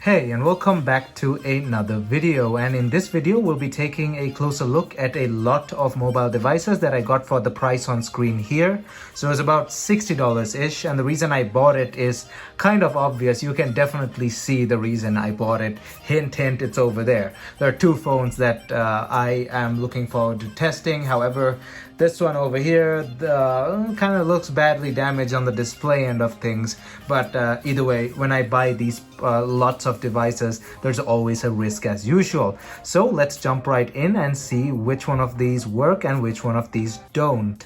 Hey, and welcome back to another video, and in this video we'll be taking a closer look at a lot of mobile devices that I got for the price on screen here. So it's about $60-ish, and the reason I bought it is kind of obvious. You can definitely see the reason I bought it. Hint, hint, it's over there. There are two phones that I am looking forward to testing. However, this one over here kind of looks badly damaged on the display end of things, but either way, when I buy these lots of devices, there's always a risk as usual. So let's jump right in and see which one of these work and which one of these don't.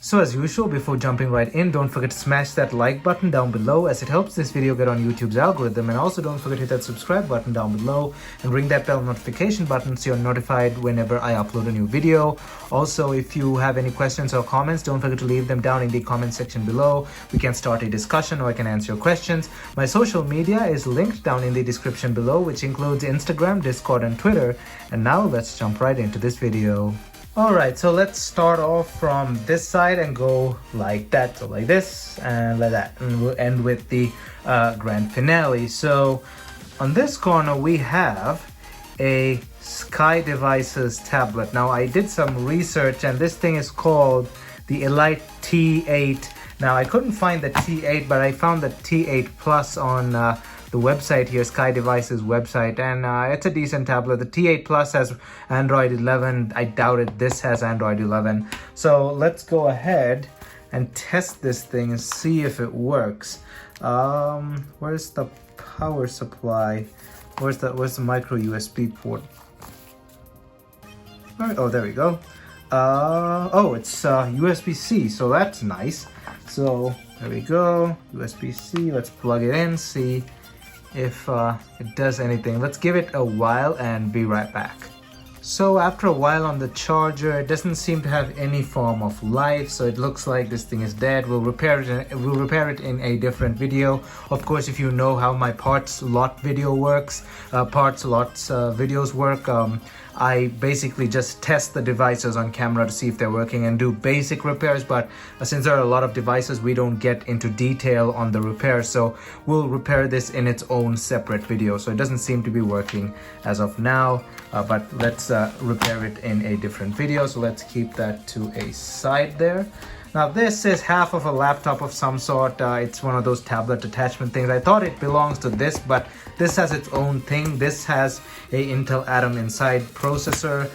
So as usual, before jumping right in, don't forget to smash that like button down below as it helps this video get on YouTube's algorithm, and also don't forget to hit that subscribe button down below and ring that bell notification button so you're notified whenever I upload a new video. Also, if you have any questions or comments, don't forget to leave them down in the comment section below. We can start a discussion or I can answer your questions. My social media is linked down in the description below, which includes Instagram, Discord, and Twitter. And now let's jump right into this video. Alright, so let's start off from this side and go like that, so like this and like that, and we'll end with the grand finale. So on this corner we have a Sky Devices tablet. Now I did some research and this thing is called the Elite T8. Now I couldn't find the T8, but I found the T8 Plus on the website here, Sky Devices website, and it's a decent tablet. The T8 Plus has Android 11. I doubted this has Android 11. So let's go ahead and test this thing and see if it works. Where's the power supply? Where's the micro USB port? All right, oh, there we go. Oh, it's USB-C, so that's nice. So there we go, USB-C. Let's plug it in, see if it does anything. Let's give it a while and be right back. So after a while on the charger, it doesn't seem to have any form of life, so it looks like this thing is dead. We'll repair it in a different video. Of course, if you know how my parts lot video works, videos work, I basically just test the devices on camera to see if they're working and do basic repairs, but since there are a lot of devices, we don't get into detail on the repairs, so we'll repair this in its own separate video. So it doesn't seem to be working as of now, but let's repair it in a different video. So let's keep that to a side there. Now this is half of a laptop of some sort. It's one of those tablet attachment things. I thought it belongs to this, but this has its own thing. This has a Intel Atom Inside processor.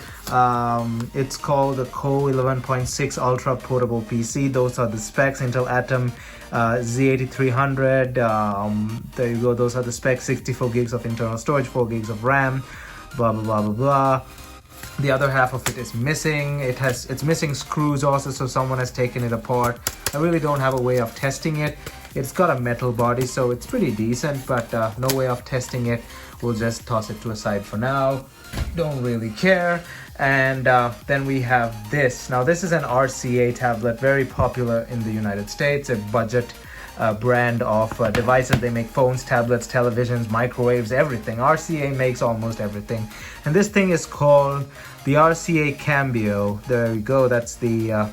It's called the Core 11.6 Ultra Portable PC. Those are the specs. Intel Atom Z8300. There you go. Those are the specs. 64 gigs of internal storage, 4 gigs of RAM. Blah blah blah blah blah. The other half of it is missing. It's missing screws also, so someone has taken it apart. I really don't have a way of testing it. It's got a metal body, so it's pretty decent, but no way of testing it. We'll just toss it to a side for now. Don't really care. And then we have this. Now this is an RCA tablet, very popular in the United States, a budget brand of devices. They make phones, tablets, televisions, microwaves, everything. RCA makes almost everything. And this thing is called the RCA Cambio. There we go, that's the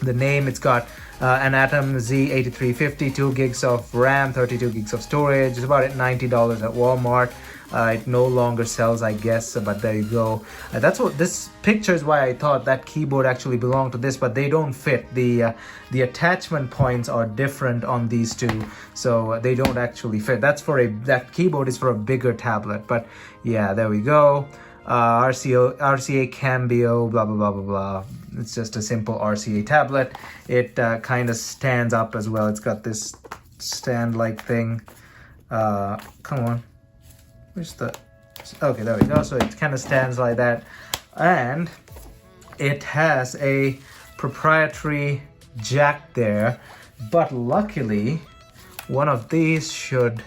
name. It's got an Atom Z8350, 2 gigs of RAM, 32 gigs of storage. It's about $90 at Walmart. It no longer sells, I guess, but there you go. That's what this picture is. Why I thought that keyboard actually belonged to this, but they don't fit. The attachment points are different on these two, so they don't actually fit. That keyboard is for a bigger tablet. But yeah, there we go. RCA Cambio, blah blah blah blah blah. It's just a simple RCA tablet. It kind of stands up as well. It's got this stand-like thing. Come on. Okay, there we go. So it kind of stands like that, and it has a proprietary jack there, but luckily one of these should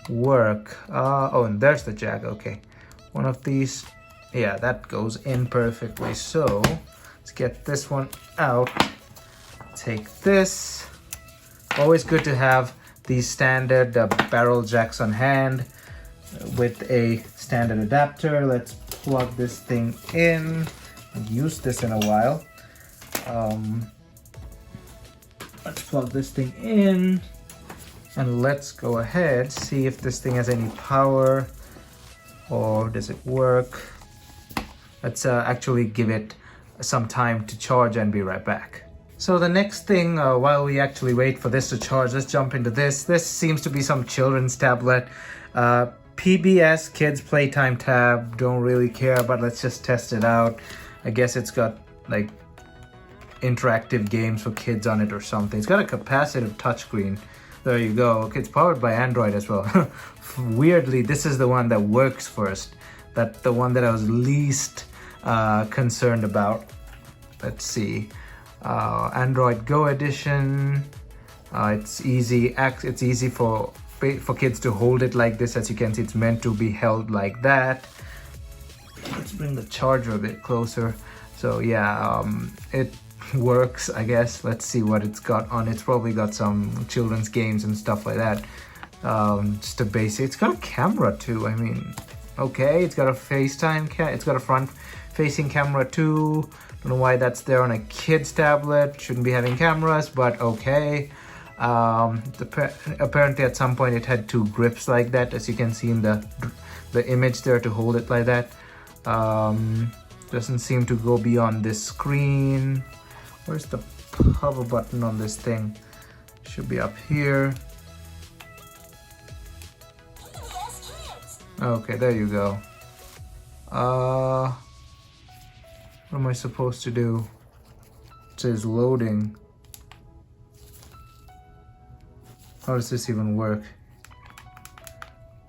work. Oh, and there's the jack. Okay, one of these, yeah, that goes in perfectly. So let's get this one out. Take this. Always good to have these standard barrel jacks on hand. with a standard adapter. Let's plug this thing in. I've used this in a while. Let's plug this thing in and let's go ahead, see if this thing has any power or does it work. Let's actually give it some time to charge and be right back. So the next thing, while we actually wait for this to charge, let's jump into this. This seems to be some children's tablet. PBS, Kids Playtime Tab. Don't really care, but let's just test it out. I guess it's got like interactive games for kids on it or something. It's got a capacitive touchscreen. There you go. Okay, it's powered by Android as well. Weirdly, this is the one that works first. That's the one that I was least concerned about. Let's see. Android Go edition. It's easy. It's easy for kids to hold it like this. As you can see, it's meant to be held like that. Let's bring the charger a bit closer. So yeah, it works, I guess. Let's see what it's got on. It's probably got some children's games and stuff like that. Just a basic. It's got a camera too. I mean, okay, it's got a FaceTime it's got a front-facing camera too. Don't know why that's there on a kid's tablet. Shouldn't be having cameras, but okay. Apparently at some point it had two grips like that, as you can see in the image there, to hold it like that. Doesn't seem to go beyond this screen. Where's the power button on this thing? Should be up here. Okay, there you go. What am I supposed to do? It says loading. How does this even work?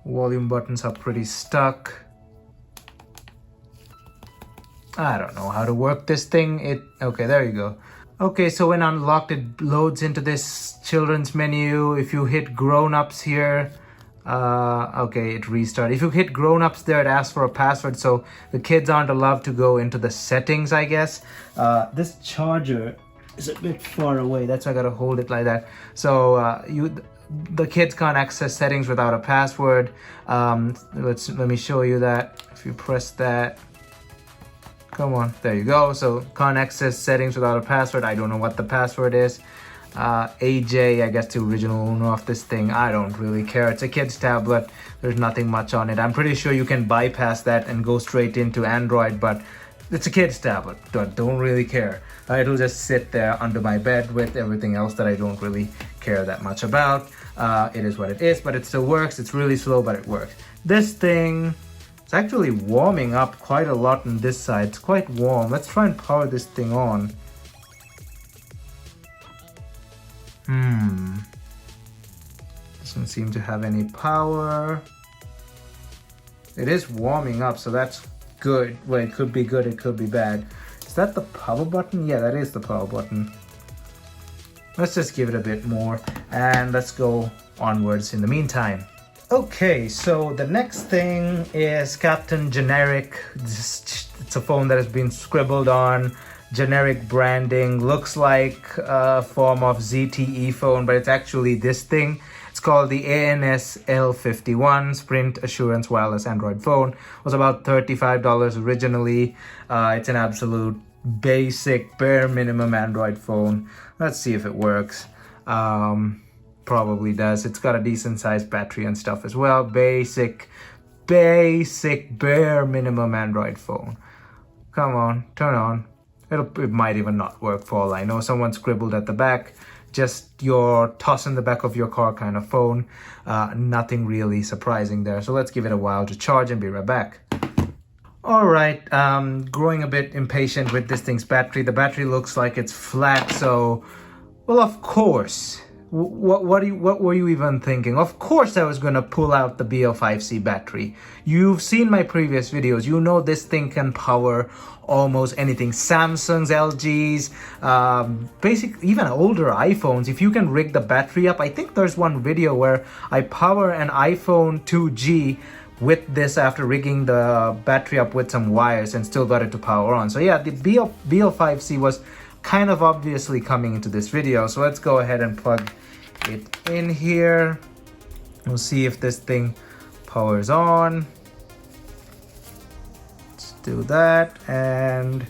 Volume buttons are pretty stuck. I don't know how to work this thing. Okay, there you go. Okay, so when unlocked, it loads into this children's menu. If you hit grown-ups here, okay, it restarts. If you hit grown-ups there, it asks for a password, so the kids aren't allowed to go into the settings, I guess. This charger is a bit far away. That's why I gotta hold it like that. So the kids can't access settings without a password. Let me show you that. If you press that, come on, there you go. So can't access settings without a password. I don't know what the password is. AJ, I guess the original owner of this thing. I don't really care. It's a kid's tablet. There's nothing much on it. I'm pretty sure you can bypass that and go straight into Android, but it's a kid's tablet. Don't really care. It'll just sit there under my bed with everything else that I don't really care that much about. It is what it is, but it still works. It's really slow, but it works. This thing, it's actually warming up quite a lot on this side. It's quite warm. Let's try and power this thing on. Doesn't seem to have any power. It is warming up, so that's good. Well, it could be good, it could be bad. Is that the power button? Yeah, that is the power button. Let's just give it a bit more and let's go onwards in the meantime. Okay, so the next thing is Captain Generic. It's a phone that has been scribbled on. Generic branding. Looks like a form of ZTE phone, but it's actually this thing. It's called the ANS L51 Sprint Assurance Wireless Android phone. It was about $35 originally. It's an absolute basic, bare minimum Android phone. Let's see if it works. Probably does. It's got a decent sized battery and stuff as well. Basic, bare minimum Android phone. Come on, turn on. It might even not work for all I know. Someone scribbled at the back. Just your toss in the back of your car kind of phone. Nothing really surprising there. So let's give it a while to charge and be right back. Alright, growing a bit impatient with this thing's battery. The battery looks like it's flat, so... Well, of course. What were you even thinking? Of course I was going to pull out the BL5C battery. You've seen my previous videos. You know this thing can power almost anything. Samsung's, LG's, basically even older iPhones. If you can rig the battery up. I think there's one video where I power an iPhone 2G with this after rigging the battery up with some wires and still got it to power on. So yeah, the BL5C was kind of obviously coming into this video. So let's go ahead and plug it in here. We'll see if this thing Power's on. Let's do that, and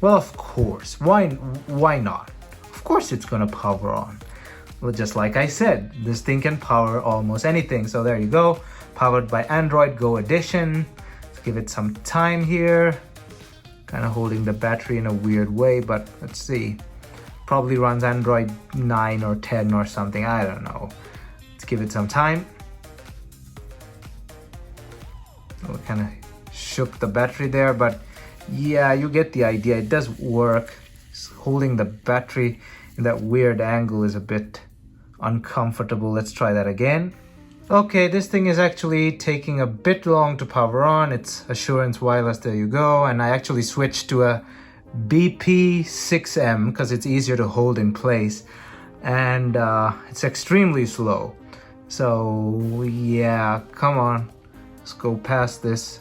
well, of course, why not? Of course it's gonna power on. Well, just like I said, this thing can power almost anything. So there you go, powered by Android Go Edition. Let's give it some time here. Kind of holding the battery in a weird way, but let's see. Probably runs Android 9 or 10 or something, I don't know. Let's give it some time. We kind of shook the battery there, but yeah, you get the idea. It does work. Just holding the battery in that weird angle is a bit uncomfortable. Let's try that again. Okay, this thing is actually taking a bit long to power on. It's Assurance Wireless, there you go. And I actually switched to a BP6M because it's easier to hold in place. And it's extremely slow. So yeah, come on. Let's go past this.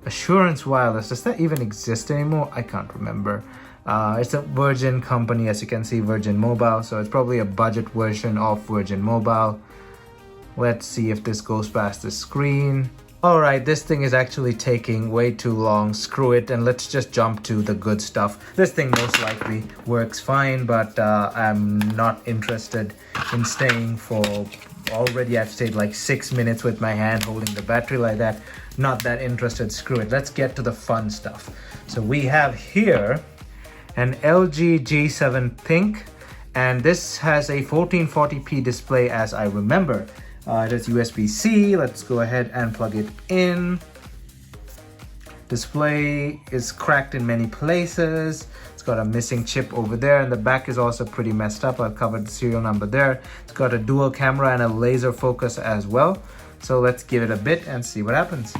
Assurance Wireless, does that even exist anymore? I can't remember. It's a Virgin company, as you can see, Virgin Mobile. So it's probably a budget version of Virgin Mobile. Let's see if this goes past the screen. All right, this thing is actually taking way too long. Screw it, and let's just jump to the good stuff. This thing most likely works fine, but I'm not interested in staying for... Already I've stayed like 6 minutes with my hand holding the battery like that. Not that interested, screw it. Let's get to the fun stuff. So we have here an LG G7 ThinQ, and this has a 1440p display as I remember. It is USB-C. Let's go ahead and plug it in. Display is cracked in many places. It's got a missing chip over there, and the back is also pretty messed up. I've covered the serial number there. It's got a dual camera and a laser focus as well. So let's give it a bit and see what happens.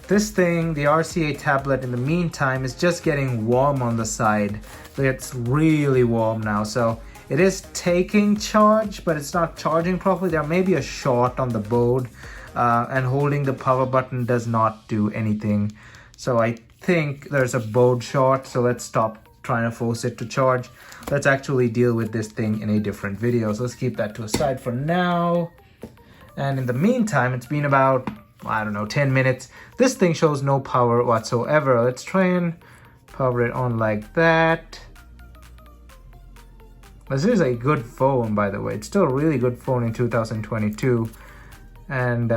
This thing, the RCA Tablet, in the meantime, is just getting warm on the side. It's really warm now. So it is taking charge, but it's not charging properly. There may be a short on the board, and holding the power button does not do anything. So I think there's a board short, so let's stop trying to force it to charge. Let's actually deal with this thing in a different video. So let's keep that to a side for now. And in the meantime, it's been about, I don't know, 10 minutes. This thing shows no power whatsoever. Let's try and power it on like that. This is a good phone, by the way. It's still a really good phone in 2022. And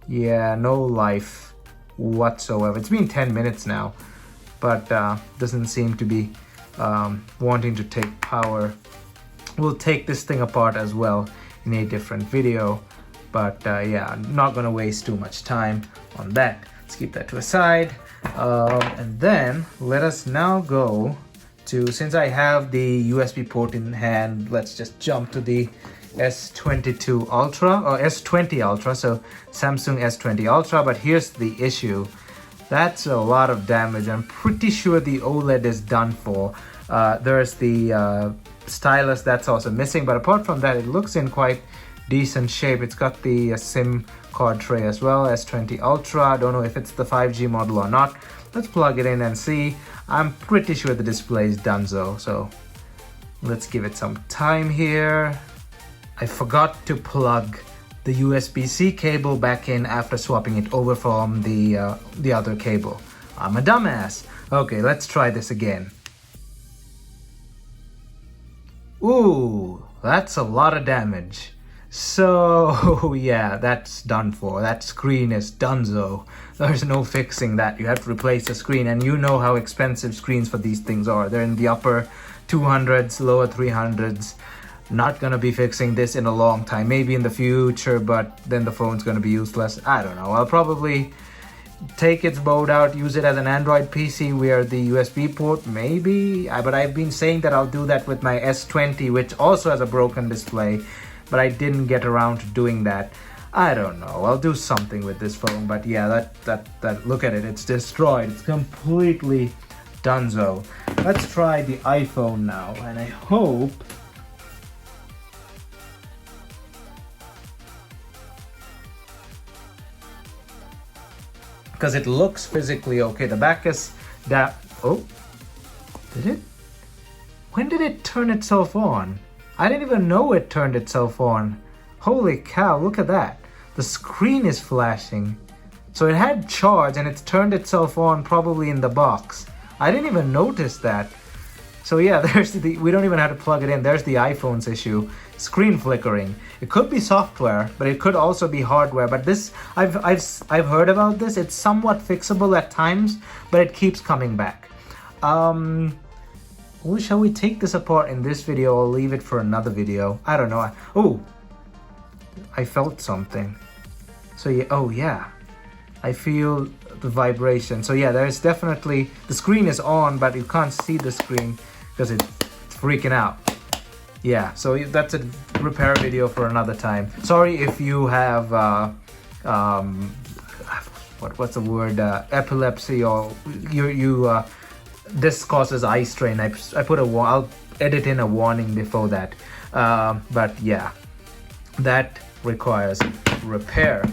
yeah, no life whatsoever. It's been 10 minutes now, but doesn't seem to be wanting to take power. We'll take this thing apart as well in a different video, but yeah, I'm not gonna waste too much time on that. Let's keep that to a side. And then let us now go to, since I have the USB port in hand, let's just jump to the S22 Ultra, or S20 Ultra, so Samsung S20 Ultra. But here's the issue. That's a lot of damage. I'm pretty sure the OLED is done for. There's the stylus that's also missing, but apart from that, it looks in quite decent shape. It's got the SIM card tray as well, S20 Ultra. I don't know if it's the 5G model or not. Let's plug it in and see. I'm pretty sure the display is done so let's give it some time here. I forgot to plug the USB-C cable back in after swapping it over from the other cable. I'm a dumbass. Okay, let's try this again. Ooh, that's a lot of damage. So yeah, that's done for. That screen is donezo. There's no fixing that. You have to replace the screen, and you know how expensive screens for these things are. They're in the upper 200s, lower 300s. Not gonna be fixing this in a long time. Maybe in the future, but then the phone's gonna be useless. I don't know. I'll probably take its board out, use it as an Android PC where the USB port, maybe. But I've been saying that I'll do that with my S20, which also has a broken display, but I didn't get around to doing that. I don't know. I'll do something with this phone, but yeah, that look at it. It's destroyed. It's completely donezo. Let's try the iPhone now, and I hope because it looks physically okay. The back is that. Oh, did it? When did it turn itself on? I didn't even know it turned itself on. Holy cow, look at that. The screen is flashing. So it had charge and it's turned itself on probably in the box. I didn't even notice that. So yeah, we don't even have to plug it in. There's the iPhone's issue. Screen flickering. It could be software, but it could also be hardware. But this, I've heard about this. It's somewhat fixable at times, but it keeps coming back. Shall we take this apart in this video or leave it for another video? I don't know. Oh, I felt something. So yeah, oh yeah. I feel the vibration. So yeah, there's definitely, the screen is on, but you can't see the screen because it's freaking out. Yeah, so that's a repair video for another time. Sorry if you have what's the word, epilepsy, or this causes eye strain. I'll edit in a warning before that. But yeah, that requires repair.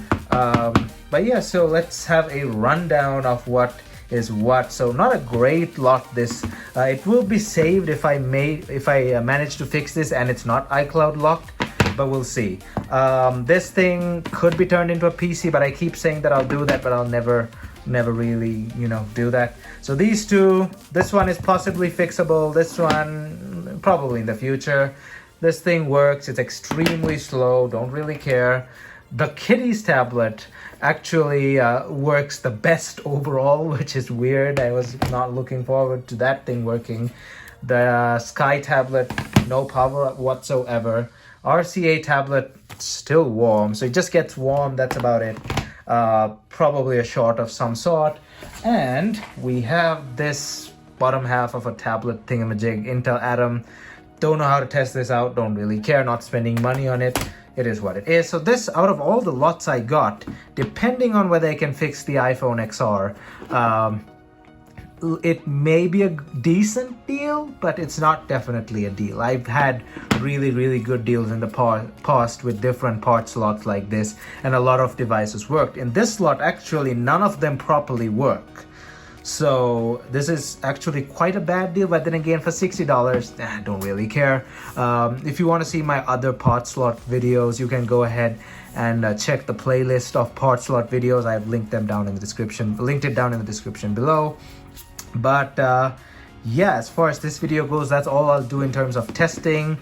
But yeah, so let's have a rundown of what is what. So not a great lot this. It will be saved if I manage to fix this and it's not iCloud locked, but we'll see. This thing could be turned into a PC, but I keep saying that I'll do that, but I'll never really, do that. So these two, this one is possibly fixable, this one probably in the future. This thing works, it's extremely slow, don't really care. The Kitty's tablet actually works the best overall, which is weird. I was not looking forward to that thing working. The Sky tablet, no power whatsoever. RCA tablet, still warm, so it just gets warm, that's about it. Probably a short of some sort. And we have this bottom half of a tablet thingamajig, Intel Atom. Don't know how to test this out, don't really care, not spending money on it. It is what it is. So this, out of all the lots I got, depending on whether I can fix the iPhone XR, it may be a decent deal, but it's not definitely a deal. I've had really good deals in the past with different part slots like this, and a lot of devices worked. In this slot, actually, none of them properly work. So this is actually quite a bad deal, but then again, for $60, I don't really care. If you want to see my other part slot videos, you can go ahead and check the playlist of part slot videos. I've linked it down in the description below. But yeah, as far as this video goes, that's all I'll do in terms of testing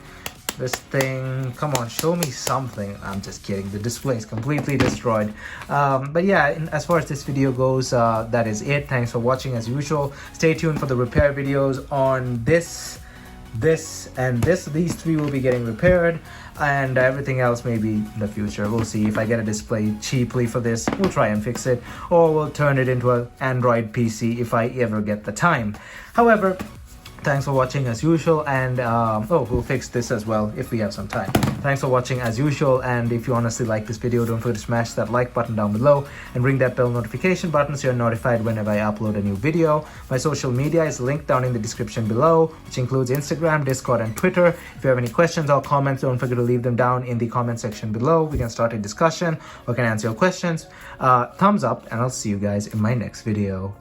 this thing. Come on, show me something. I'm just kidding, the display is completely destroyed. But yeah, as far as this video goes, that is it. Thanks for watching as usual. Stay tuned for the repair videos on this and this. These three will be getting repaired, and everything else maybe in the future. We'll see. If I get a display cheaply for this, we'll try and fix it, or we'll turn it into an Android PC if I ever get the time. However, thanks for watching as usual, and we'll fix this as well if we have some time. Thanks for watching as usual, and if you honestly like this video, don't forget to smash that like button down below and ring that bell notification button so you're notified whenever I upload a new video. My social media is linked down in the description below, which includes Instagram, Discord, and Twitter. If you have any questions or comments, don't forget to leave them down in the comment section below. We can start a discussion or can answer your questions. Thumbs up, and I'll see you guys in my next video.